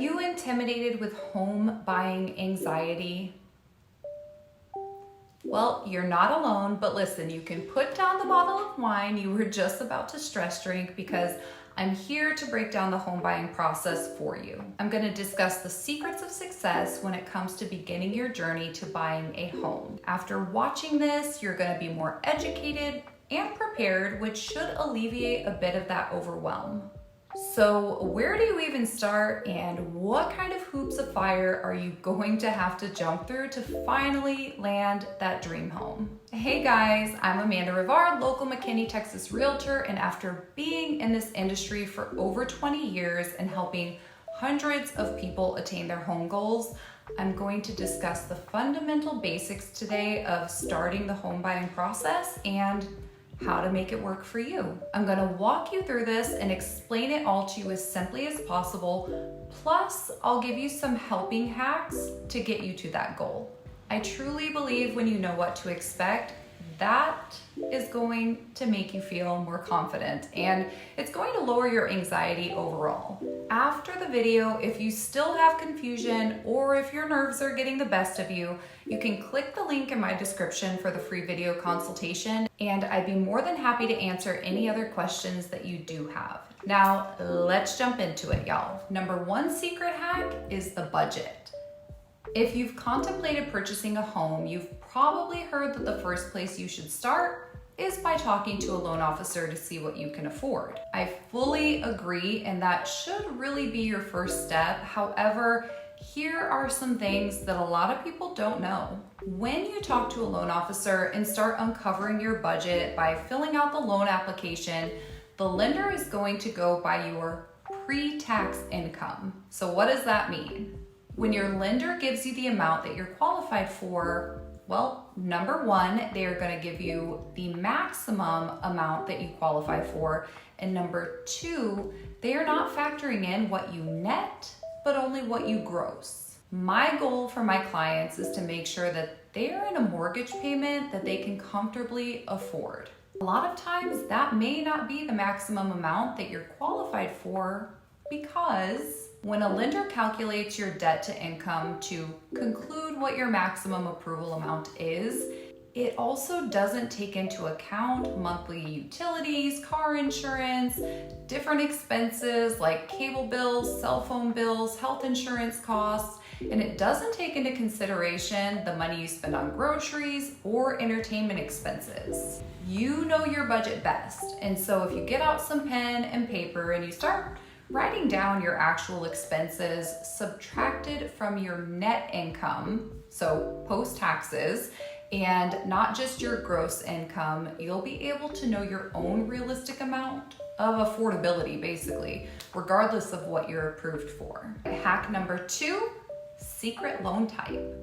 you intimidated with home buying anxiety? Well, you're not alone, but listen, you can put down the bottle of wine you were just about to stress drink because I'm here to break down the home buying process for you. I'm going to discuss the secrets of success when it comes to beginning your journey to buying a home. After watching this, you're going to be more educated and prepared, which should alleviate a bit of that overwhelm. So where do you even start, and what kind of hoops of fire are you going to have to jump through to finally land that dream home? Hey guys, I'm Amanda Rivard, local McKinney, Texas Realtor, and after being in this industry for over 20 years and helping hundreds of people attain their home goals, I'm going to discuss the fundamental basics today of starting the home buying process and how to make it work for you. I'm gonna walk you through this and explain it all to you as simply as possible. Plus, I'll give you some helping hacks to get you to that goal. I truly believe when you know what to expect, that is going to make you feel more confident, and it's going to lower your anxiety overall. After the video, if you still have confusion or if your nerves are getting the best of you, you can click the link in my description for the free video consultation, and I'd be more than happy to answer any other questions that you do have. Now, let's jump into it, y'all. Number one secret hack is the budget. If you've contemplated purchasing a home, you've probably heard that the first place you should start is by talking to a loan officer to see what you can afford. I fully agree, and that should really be your first step. However, here are some things that a lot of people don't know. When you talk to a loan officer and start uncovering your budget by filling out the loan application, the lender is going to go by your pre-tax income. So what does that mean? When your lender gives you the amount that you're qualified for, well, number one, they are going to give you the maximum amount that you qualify for. And number two, they are not factoring in what you net, but only what you gross. My goal for my clients is to make sure that they are in a mortgage payment that they can comfortably afford. A lot of times that may not be the maximum amount that you're qualified for, because when a lender calculates your debt to income to conclude what your maximum approval amount is, it also doesn't take into account monthly utilities, car insurance, different expenses like cable bills, cell phone bills, health insurance costs, and it doesn't take into consideration the money you spend on groceries or entertainment expenses. You know your budget best, and so if you get out some pen and paper and you start writing down your actual expenses subtracted from your net income, so post-taxes, and not just your gross income, you'll be able to know your own realistic amount of affordability, basically, regardless of what you're approved for. Hack number two, secret loan type.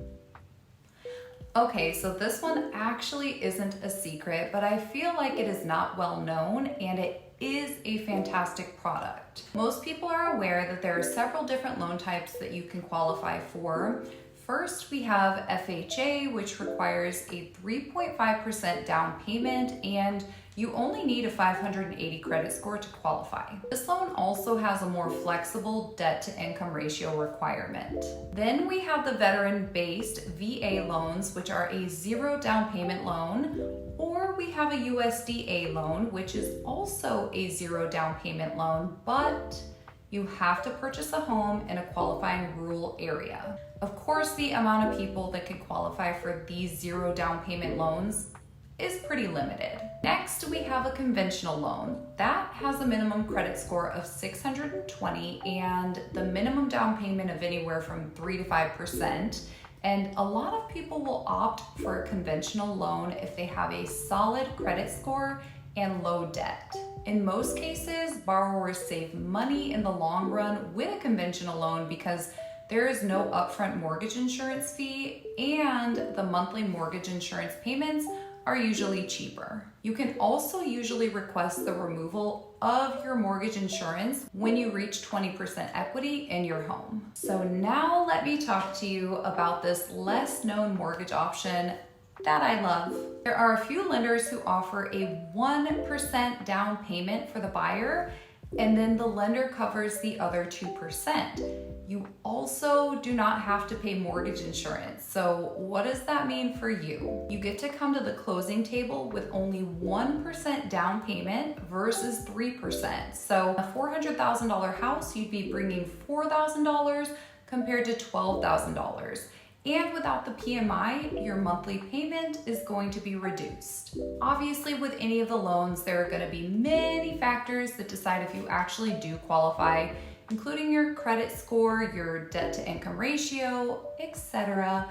Okay, so this one actually isn't a secret, but I feel like it is not well known, and it is a fantastic product. Most people are aware that there are several different loan types that you can qualify for. First, we have FHA, which requires a 3.5% down payment, and you only need a 580 credit score to qualify. This loan also has a more flexible debt to income ratio requirement. Then we have the veteran-based VA loans, which are a zero down payment loan, or we have a USDA loan, which is also a zero down payment loan, but you have to purchase a home in a qualifying rural area. Of course, the amount of people that can qualify for these zero down payment loans is pretty limited. Next, we have a conventional loan. That has a minimum credit score of 620 and the minimum down payment of anywhere from 3 to 5%. And a lot of people will opt for a conventional loan if they have a solid credit score and low debt. In most cases, borrowers save money in the long run with a conventional loan because there is no upfront mortgage insurance fee, and the monthly mortgage insurance payments are usually cheaper. You can also usually request the removal of your mortgage insurance when you reach 20% equity in your home. So now let me talk to you about this less known mortgage option that I love. There are a few lenders who offer a 1% down payment for the buyer and then the lender covers the other 2%. You also do not have to pay mortgage insurance. So what does that mean for you? You get to come to the closing table with only 1% down payment versus 3%. So a $400,000 house, you'd be bringing $4,000 compared to $12,000. And without the PMI, your monthly payment is going to be reduced. Obviously, with any of the loans, there are going to be many factors that decide if you actually do qualify, including your credit score, your debt to income ratio, etc.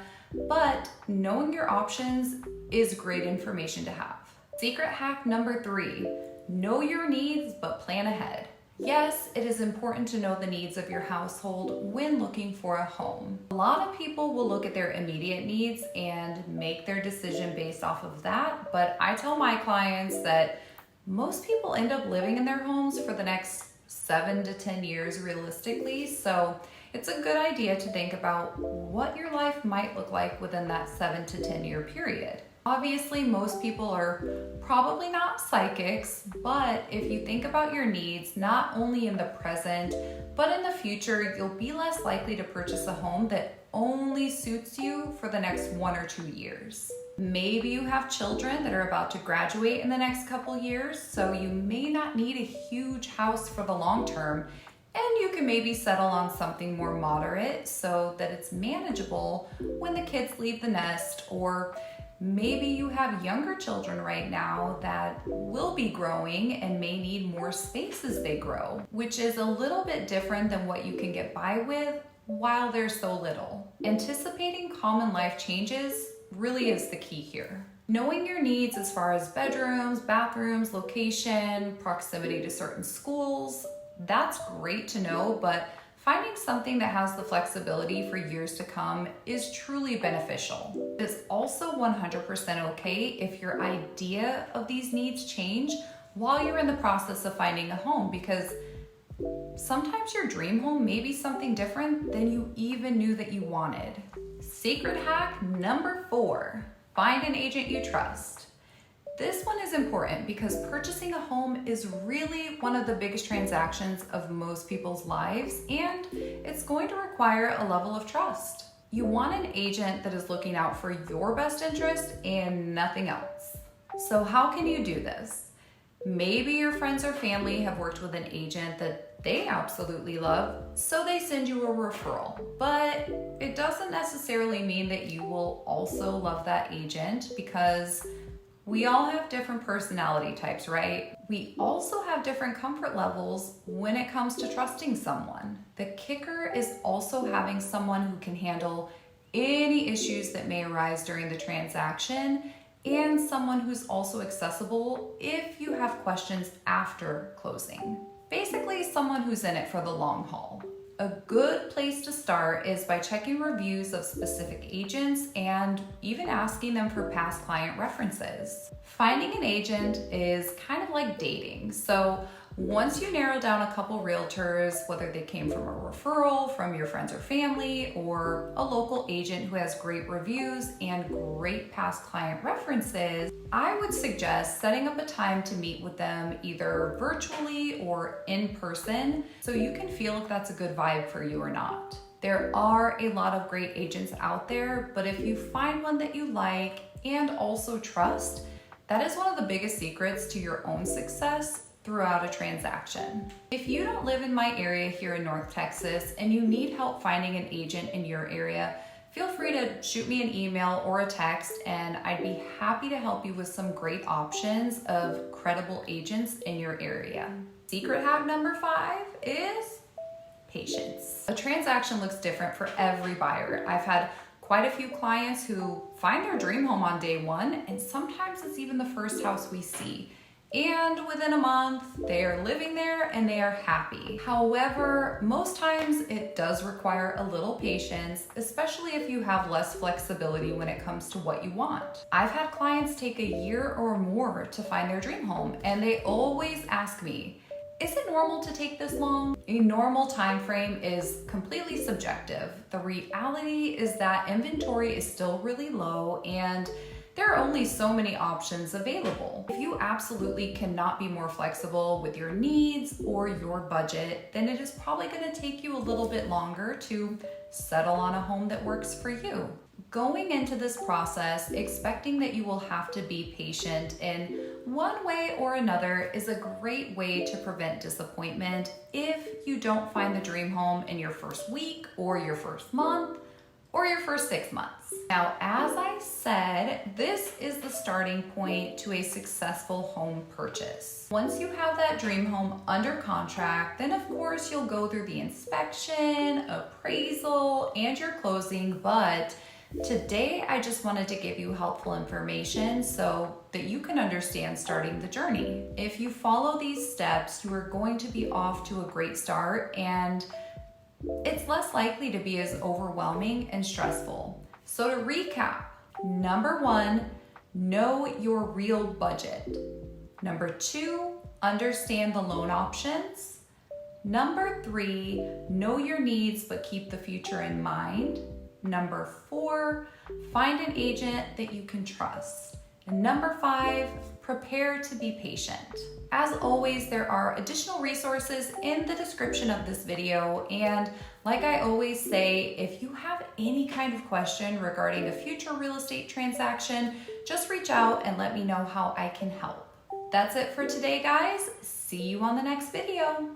But knowing your options is great information to have. Secret hack number 3, know your needs, but plan ahead. Yes, it is important to know the needs of your household when looking for a home. A lot of people will look at their immediate needs and make their decision based off of that, but I tell my clients that most people end up living in their homes for the next 7 to 10 years realistically, so it's a good idea to think about what your life might look like within that 7 to 10 year period. Obviously, most people are probably not psychics, but if you think about your needs, not only in the present, but in the future, you'll be less likely to purchase a home that only suits you for the next 1 or 2 years. Maybe you have children that are about to graduate in the next couple years, so you may not need a huge house for the long term, and you can maybe settle on something more moderate so that it's manageable when the kids leave the nest, or maybe you have younger children right now that will be growing and may need more space as they grow, which is a little bit different than what you can get by with while they're so little. Anticipating common life changes really is the key here. Knowing your needs as far as bedrooms, bathrooms, location, proximity to certain schools, that's great to know, but finding something that has the flexibility for years to come is truly beneficial. It's also 100% okay if your idea of these needs change while you're in the process of finding a home, because sometimes your dream home may be something different than you even knew that you wanted. Secret hack number 4, find an agent you trust. This one is important because purchasing a home is really one of the biggest transactions of most people's lives, and it's going to require a level of trust. You want an agent that is looking out for your best interest and nothing else. So how can you do this? Maybe your friends or family have worked with an agent that they absolutely love, so they send you a referral. But it doesn't necessarily mean that you will also love that agent, because we all have different personality types, right? We also have different comfort levels when it comes to trusting someone. The kicker is also having someone who can handle any issues that may arise during the transaction, and someone who's also accessible if you have questions after closing. Basically, someone who's in it for the long haul. A good place to start is by checking reviews of specific agents and even asking them for past client references. Finding an agent is kind of like dating. So once you narrow down a couple realtors, whether they came from a referral from your friends or family, or a local agent who has great reviews and great past client references, I would suggest setting up a time to meet with them either virtually or in person, so you can feel if that's a good vibe for you or not. There are a lot of great agents out there, but if you find one that you like and also trust, that is one of the biggest secrets to your own success throughout a transaction. If you don't live in my area here in North Texas and you need help finding an agent in your area, feel free to shoot me an email or a text, and I'd be happy to help you with some great options of credible agents in your area. Secret hack number 5 is patience. A transaction looks different for every buyer. I've had quite a few clients who find their dream home on day 1, and sometimes it's even the first house we see. And within a month, they are living there and they are happy. However, most times it does require a little patience, especially if you have less flexibility when it comes to what you want. I've had clients take a year or more to find their dream home, and they always ask me, is it normal to take this long? A normal time frame is completely subjective. The reality is that inventory is still really low, and there are only so many options available. If you absolutely cannot be more flexible with your needs or your budget, then it is probably going to take you a little bit longer to settle on a home that works for you. Going into this process, expecting that you will have to be patient in one way or another is a great way to prevent disappointment if you don't find the dream home in your first week or your first month or your first 6 months. Now, as I said, this is the starting point to a successful home purchase. Once you have that dream home under contract, then of course you'll go through the inspection, appraisal, and your closing, but today I just wanted to give you helpful information so that you can understand starting the journey. If you follow these steps, you are going to be off to a great start, and it's less likely to be as overwhelming and stressful. So to recap, number 1, know your real budget. Number 2, understand the loan options. Number 3, know your needs but keep the future in mind. Number 4, find an agent that you can trust. And number 5, prepare to be patient. As always, there are additional resources in the description of this video. And like I always say, if you have any kind of question regarding a future real estate transaction, just reach out and let me know how I can help. That's it for today, guys. See you on the next video.